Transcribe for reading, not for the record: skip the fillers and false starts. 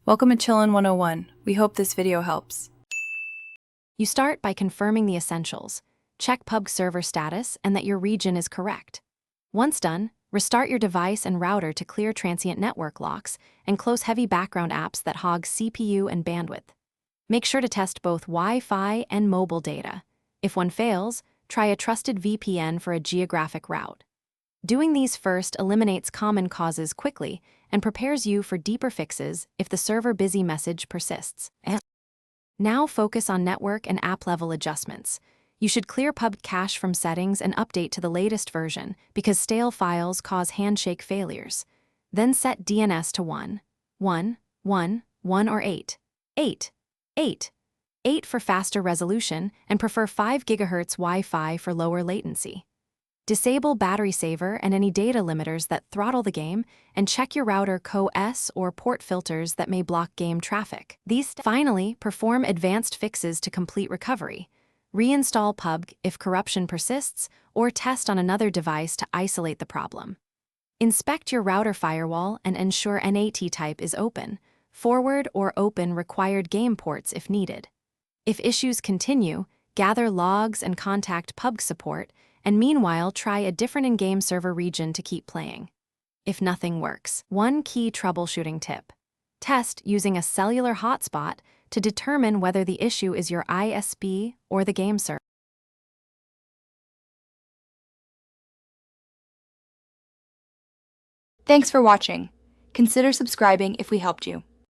Welcome to Chillin' 101. We hope this video helps. You start by confirming the essentials. Check PUBG server status and that your region is correct. Once done, restart your device and router to clear transient network locks and close heavy background apps that hog CPU and bandwidth. Make sure to test both Wi-Fi and mobile data. If one fails, try a trusted VPN for a geographic route. Doing these first eliminates common causes quickly and prepares you for deeper fixes if the server busy message persists. Now focus on network and app-level adjustments. You should clear PUBG cache from settings and update to the latest version because stale files cause handshake failures. Then set DNS to 1, 1, 1, 1 or 8. 8. 8. 8 for faster resolution and prefer 5 GHz Wi-Fi for lower latency. Disable battery saver and any data limiters that throttle the game, and check your router co-S or port filters that may block game traffic. Finally, perform advanced fixes to complete recovery. Reinstall PUBG if corruption persists, or test on another device to isolate the problem. Inspect your router firewall and ensure NAT type is open, forward or open required game ports if needed. If issues continue, gather logs and contact PUBG support, and meanwhile try a different in-game server region to keep playing. If nothing works, one key troubleshooting tip. Test using a cellular hotspot to determine whether the issue is your ISP or the game server. Thanks for watching. Consider subscribing if we helped you.